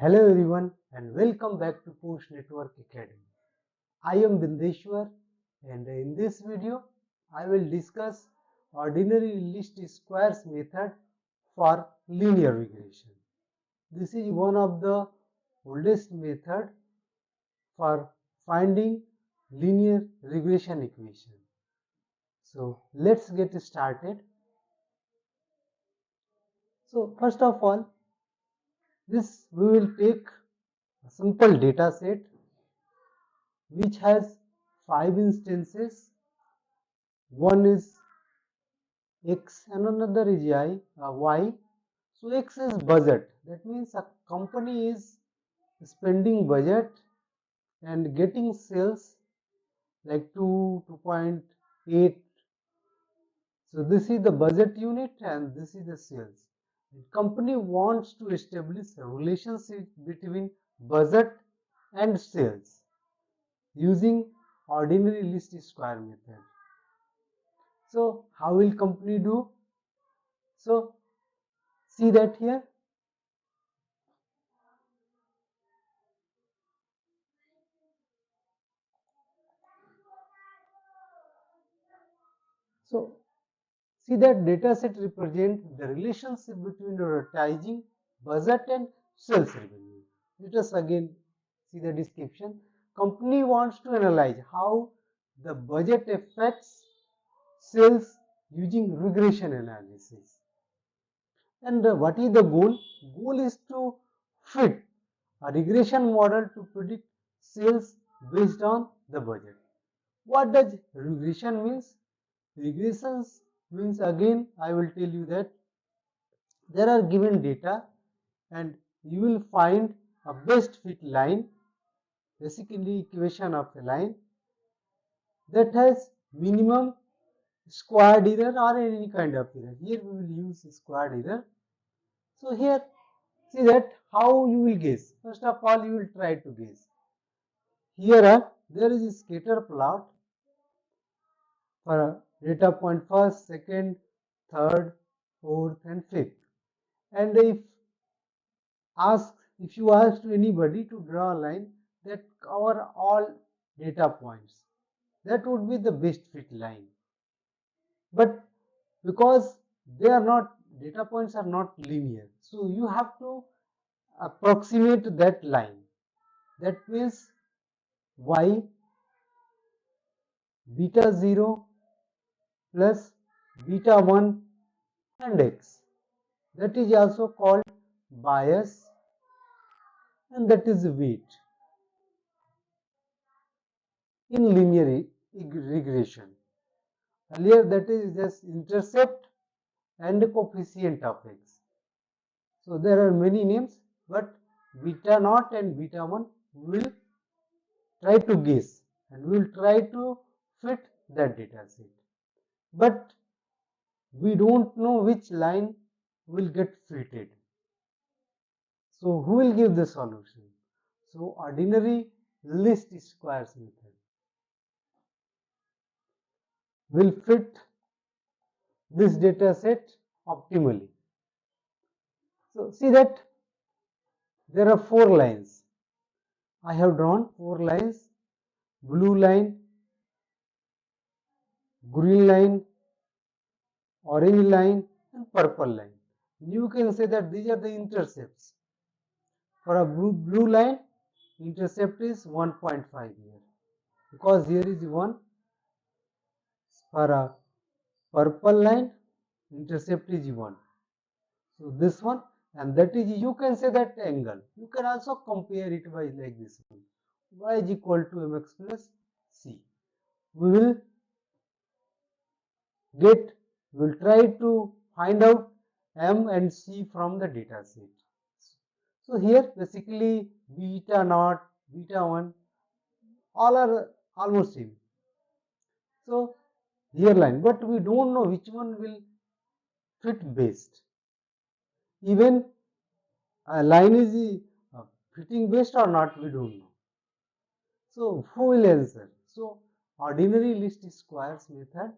Hello everyone and welcome back to PostNetwork Academy. I am Bindeshwar and in this video I will discuss ordinary least squares method for linear regression. This is one of the oldest method for finding linear regression equation. So let's get started. So first of all, this we will take a simple data set which has 5 instances. One is X and another is Y. So X is budget. That means a company is spending budget and getting sales like 2.8. So this is the budget unit and this is the sales. The company wants to establish a relationship between budget and sales using ordinary least square method. So how will company do? So see that here. So see that data set represent the relationship between advertising, budget and sales revenue. Let us again see the description. Company wants to analyze how the budget affects sales using regression analysis. And what is the goal? Goal is to fit a regression model to predict sales based on the budget. What does regression means? Regressions means, again I will tell you that there are given data and you will find a best fit line, basically equation of a line that has minimum squared error or any kind of error. Here we will use squared error. So here see that how you will guess. First of all you will try to guess. Here there is a scatter plot for data point first, second, third, fourth and fifth. And if you ask to anybody to draw a line that cover all data points, that would be the best fit line. But because they are not, data points are not linear, so you have to approximate that line. That means y beta 0 plus beta 1 and x. That is also called bias and that is weight in linear regression. Earlier that is just intercept and coefficient of x. So there are many names, but beta naught and beta 1 will try to guess and we will try to fit that data set. But we don't know which line will get fitted. So who will give the solution? So ordinary least squares method will fit this data set optimally. So see that there are 4 lines. I have drawn 4 lines: blue line, green line, orange line and purple line. You can say that these are the intercepts. For a blue line, intercept is 1.5 here, because here is 1. For a purple line, intercept is 1. So this one, and that is, you can say that angle. You can also compare it by like this one. Y is equal to mx plus c. We will try to find out m and c from the data set. So here basically beta naught, beta 1, all are almost same. So here line, but we don't know which one will fit best. Even a line is fitting best or not, we don't know. So who will answer? So ordinary least squares method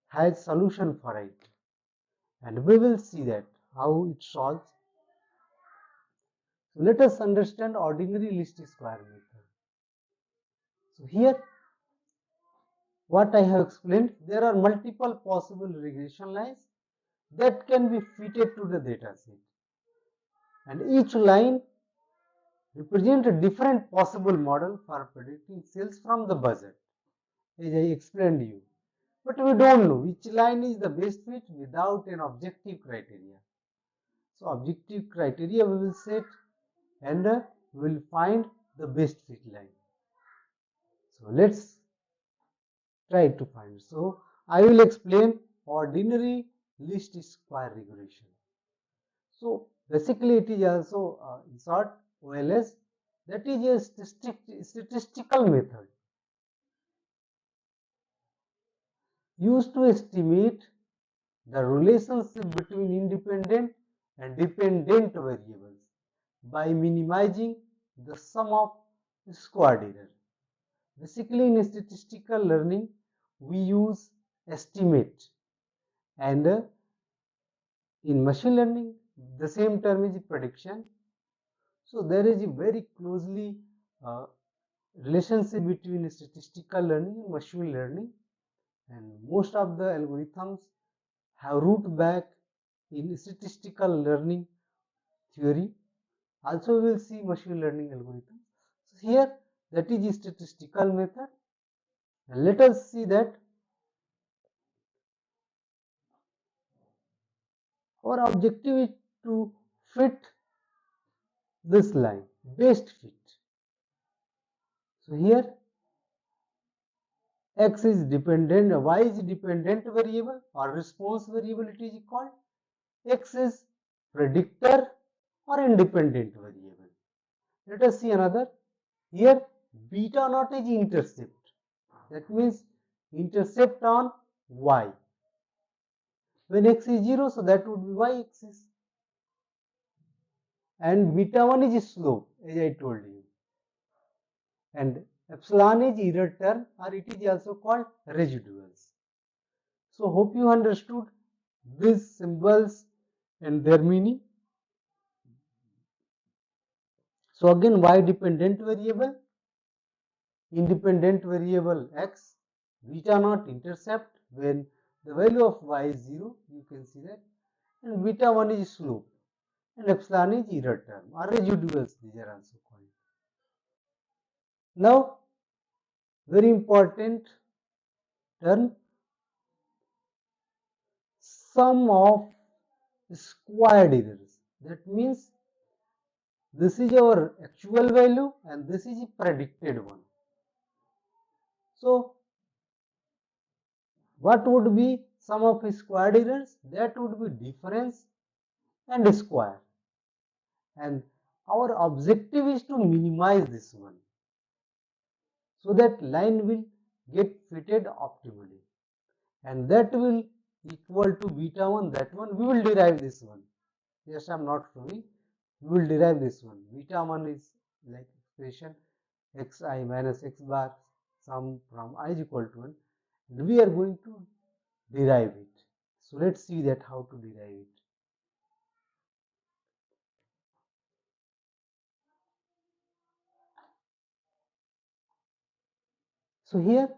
has solution for it, and we will see that how it solves. So let us understand ordinary least square method. So here what I have explained, there are multiple possible regression lines that can be fitted to the data set, and each line represents a different possible model for predicting sales from the budget, as I explained you. But we don't know which line is the best fit without an objective criteria. So objective criteria we will set, and we will find the best fit line. So let's try to find. So I will explain ordinary least square regression. So basically it is also in short OLS, that is a statistical method used to estimate the relationship between independent and dependent variables by minimizing the sum of squared error. Basically in statistical learning we use estimate, and in machine learning the same term is prediction. So there is a very closely relationship between statistical learning and machine learning, and most of the algorithms have root back in statistical learning theory. Also we will see machine learning algorithms. So here that is a statistical method, and let us see that our objective is to fit this line, best fit. So here X is dependent, Y is dependent variable or response variable it is called. X is predictor or independent variable. Let us see another. Here beta naught is intercept. That means intercept on Y. When X is 0, so that would be Y axis. And beta 1 is slope, as I told you. And epsilon is error term, or it is also called residuals. So hope you understood these symbols and their meaning. So again, Y dependent variable, independent variable X, beta naught intercept when the value of Y is 0, you can see that, and beta 1 is slope, and epsilon is error term or residuals, these are also called. Now, very important term, sum of squared errors. That means this is our actual value and this is a predicted one. So what would be sum of squared errors? That would be difference and square. And our objective is to minimize this one, so that line will get fitted optimally. And that will equal to beta 1, that one we will derive this one. Yes, I am not showing. We will derive this one. Beta 1 is like expression xi minus x bar sum from I is equal to 1. And we are going to derive it. So let's see that how to derive it. So here,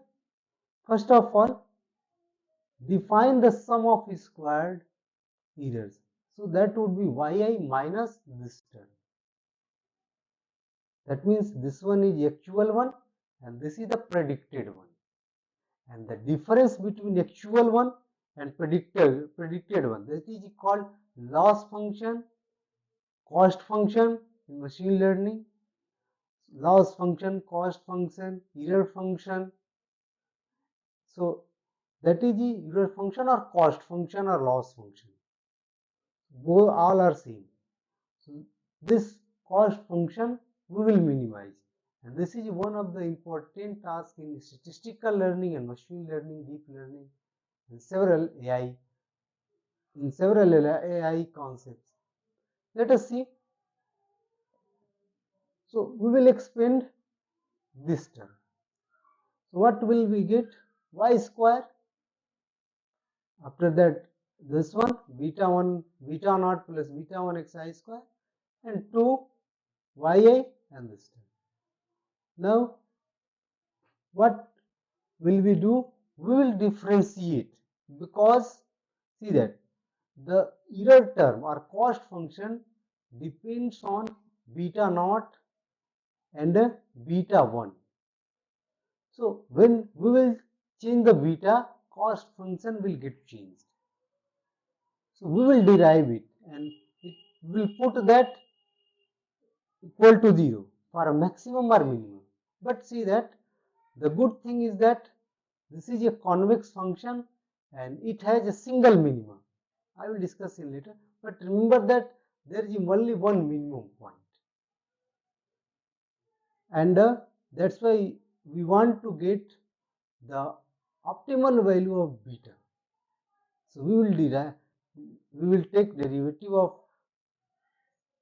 first of all, define the sum of squared errors. So that would be yi minus this term. That means this one is actual one and this is the predicted one. And the difference between actual one and predicted one, that is called loss function, cost function in machine learning, loss function, cost function, error function. So that is the error function or cost function or loss function. Both all are same. So this cost function we will minimize, and this is one of the important tasks in statistical learning and machine learning, deep learning, and several AI concepts. Let us see. So we will expand this term. So what will we get? Y square. After that, this one beta 1 beta naught plus beta 1 xi square, and 2 yi and this term. Now what will we do? We will differentiate, because see that the error term or cost function depends on beta naught and beta 1. So when we will change the beta, cost function will get changed. So we will derive it and it will put that equal to 0 for a maximum or minimum. But see that the good thing is that this is a convex function and it has a single minima. I will discuss in later, but remember that there is only one minimum point, and that's why we want to get the optimal value of beta. So we will take derivative of,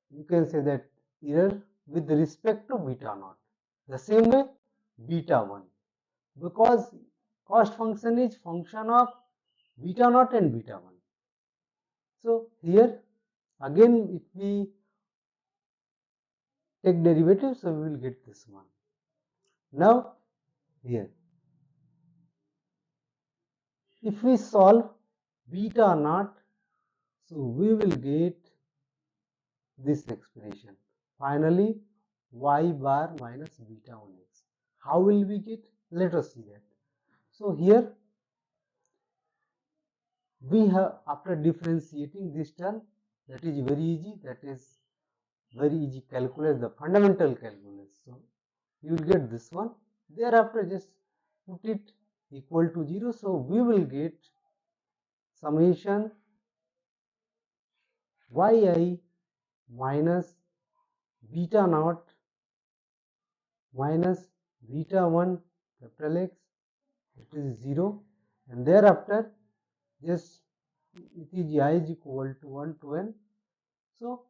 you can say that, error with respect to beta naught. The same way beta 1, because cost function is function of beta naught and beta 1. So here again if we take derivative, so we will get this one. Now here if we solve beta naught, so we will get this expression. Finally y bar minus beta 1x. How will we get? Let us see that. So here we have, after differentiating this term, that is very easy, that is very easy calculus, the fundamental calculus. So you will get this one. Thereafter just put it equal to 0. So we will get summation yi minus beta naught minus beta 1 capital X, it is 0, and thereafter just it is I is equal to 1 to n. So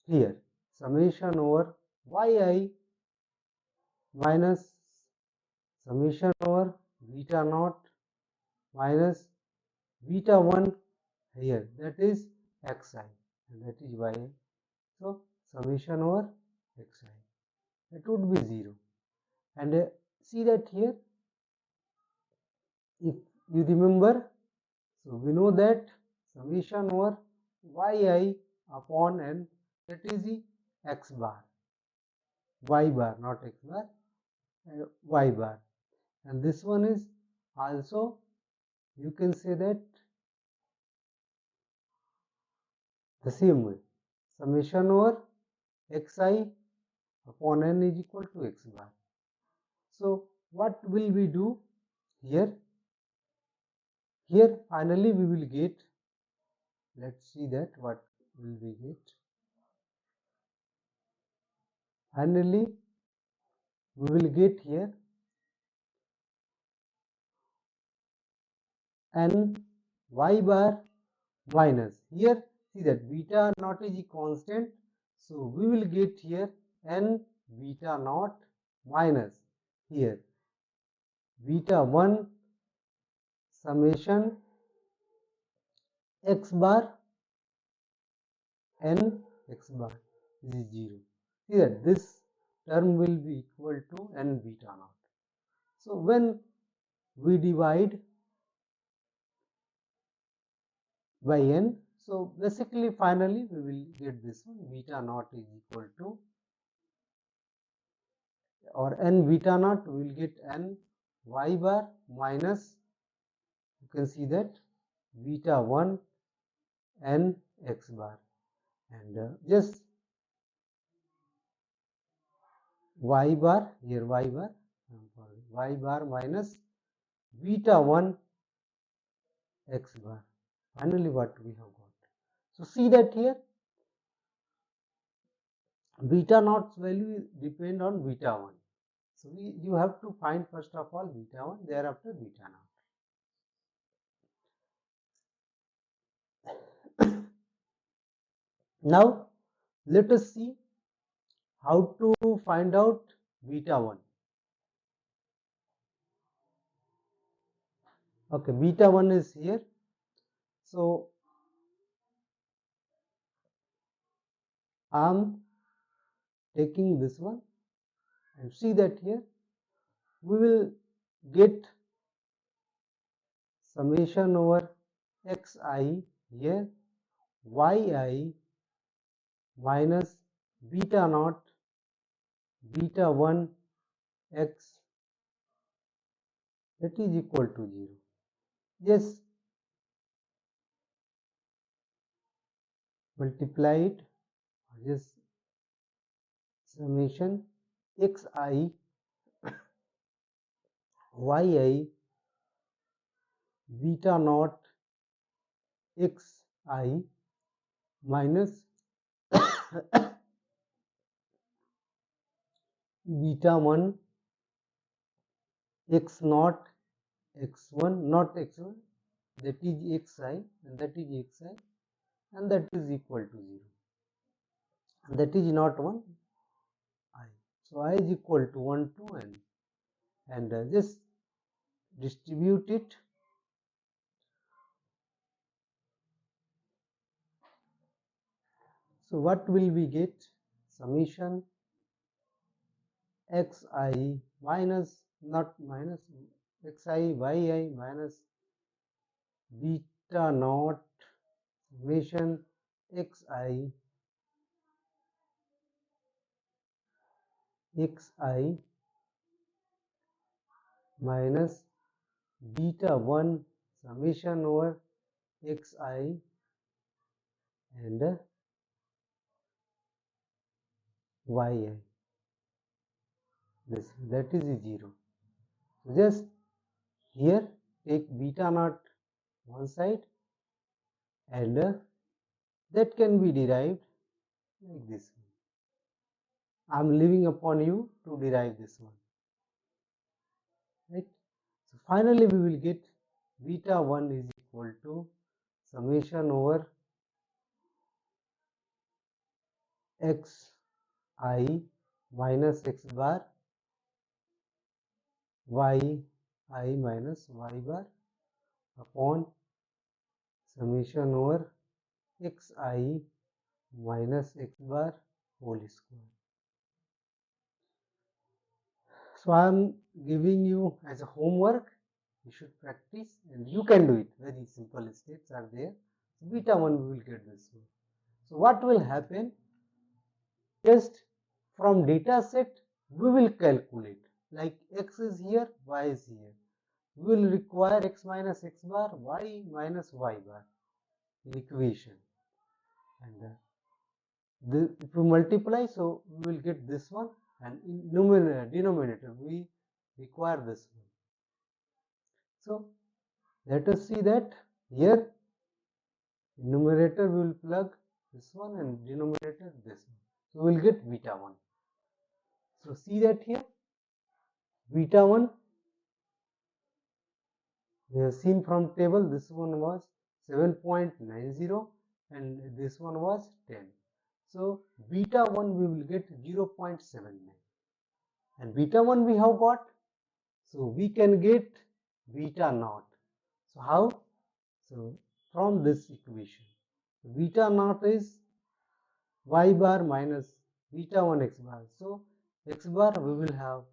here summation over yi minus summation over beta naught minus beta 1 here, that is xi and that is yi. So summation over xi, that would be 0. And see that here, if you remember, so we know that summation over yi upon n, that is the x bar, y bar, not x bar, y bar, and this one is also, you can say that, the same way, summation over xi upon n is equal to x bar. So what will we do here? Here finally we will get, let's see that what will we get. Finally we will get here n y bar minus, here see that beta naught is a constant, so we will get here n beta naught minus here beta 1 summation x bar n x bar is 0. See that this term will be equal to n beta naught. So when we divide by n, so basically finally we will get this one, beta naught is equal to, or n beta naught, we will get n y bar minus, you can see that, beta 1 n x bar, and just y bar, here y bar minus beta 1 x bar. Finally what we have got. So see that here beta naught's value depend on beta 1. So you have to find first of all beta 1, thereafter beta naught. Now let us see how to find out beta 1. Okay, beta 1 is here. So I am taking this one and see that here we will get summation over xi here, yi minus beta naught beta 1 x, that is equal to 0. Just multiply it, just summation xi yi beta naught xi minus beta 1 x naught x1 not x1, that is xi and that is xi, and that is equal to 0, and that is not 1 I. So I is equal to 1 2 and just distribute it. So what will we get? Summation xi minus not minus xi yi minus beta naught summation xi minus beta 1 summation over xi and yi. This that is 0. So just here take beta naught one side and that can be derived like this. I am leaving upon you to derive this one. Right? So finally we will get beta 1 is equal to summation over xi minus x bar yi minus y bar upon summation over xi minus x bar whole square. So I am giving you as a homework, you should practice and you can do it. Very simple steps are there. So beta 1 we will get this one. So what will happen? Just from data set we will calculate, like x is here, y is here. We will require x minus x bar, y minus y bar in equation, and if we multiply, so we will get this one, and in denominator we require this one. So let us see that here in numerator we will plug this one and denominator this one. So we will get beta 1. So see that here beta 1 we have seen from table, this one was 7.90 and this one was 10. So beta 1 we will get 0.79 and beta 1 we have got. So we can get beta naught. So how? So from this equation, beta naught is y bar minus beta 1 x bar. So x bar we will have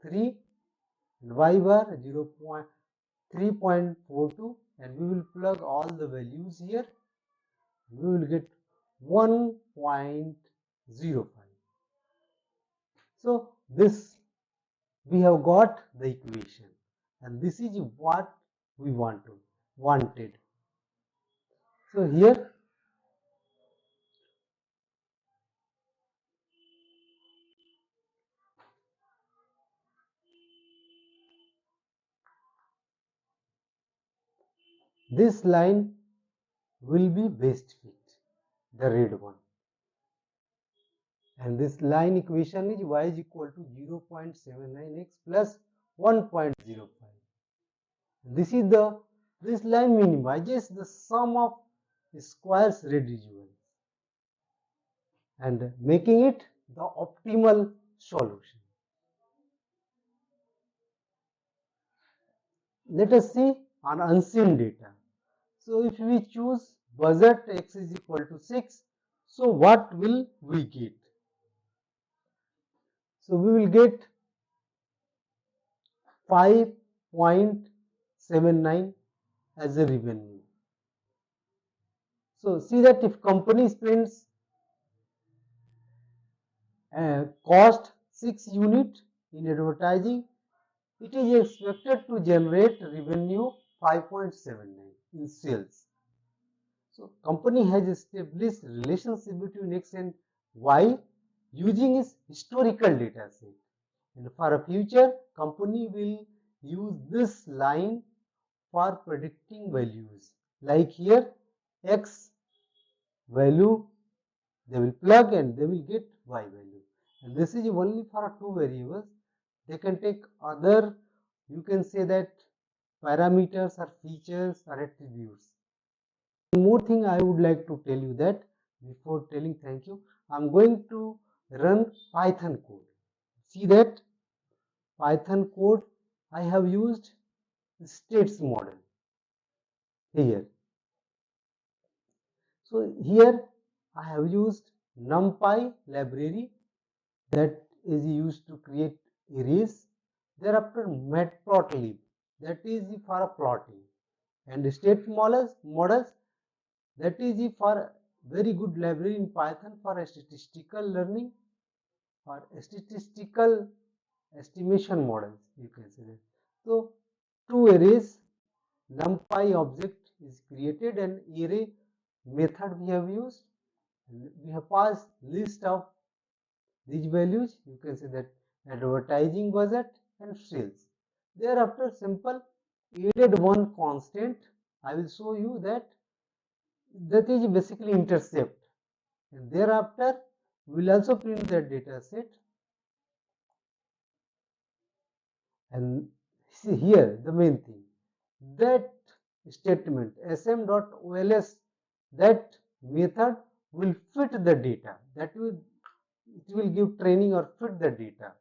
3 and y bar 3.42 and we will plug all the values here. We will get 1.05. So this we have got the equation and this is what we wanted. So here this line will be best fit, the red one, and this line equation is y is equal to 0.79x plus 1.05. This line minimizes the sum of squares residuals and making it the optimal solution. Let us see on unseen data. So if we choose budget x is equal to 6, so what will we get? So we will get 5.79 as a revenue. So see that if company spends cost 6 unit in advertising, it is expected to generate revenue 5.79 in sales. So company has established relationship between X and Y using its historical data set. And for a future, company will use this line for predicting values. Like here, X value they will plug and they will get Y value. And this is only for two variables. They can take other, you can say that parameters or features or attributes. One more thing I would like to tell you that before telling thank you, I'm going to run Python code. See that Python code I have used states model here. So here I have used NumPy library that is used to create arrays. Thereafter matplotlib that is for plotting, and state models that is for very good library in Python for statistical learning or statistical estimation models, you can say that. So two arrays, NumPy object is created and array method we have used. We have passed list of these values, you can say that advertising budget and sales. Thereafter simple added one constant. I will show you that is basically intercept, and thereafter we will also print that data set. And see here the main thing, that statement sm.ols, that method will fit the data, that will it will give training or fit the data.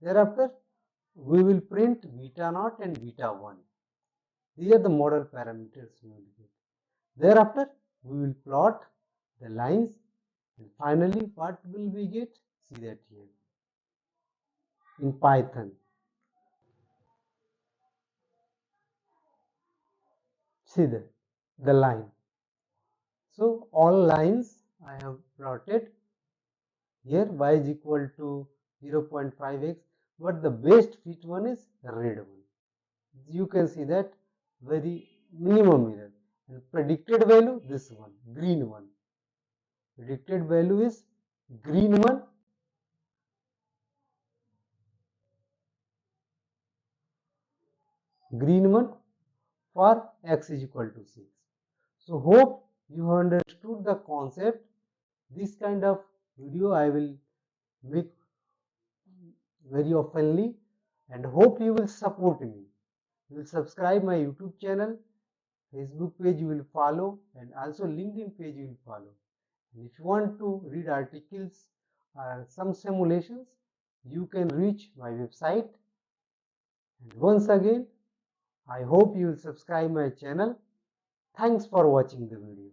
Thereafter we will print beta naught and beta 1. These are the model parameters we will get. Thereafter we will plot the lines, and finally what will we get? See that here in Python. See the line. So all lines I have plotted here. Y is equal to 0.5x, but the best fit one is the red one. You can see that very minimum error. And predicted value, this one, green one. Predicted value is green one. Green one for x is equal to 6. So hope you have understood the concept. This kind of video I will make very oftenly, and hope you will support me. You will subscribe my YouTube channel, Facebook page you will follow, and also LinkedIn page you will follow. And if you want to read articles or some simulations, you can reach my website. And once again, I hope you will subscribe my channel. Thanks for watching the video.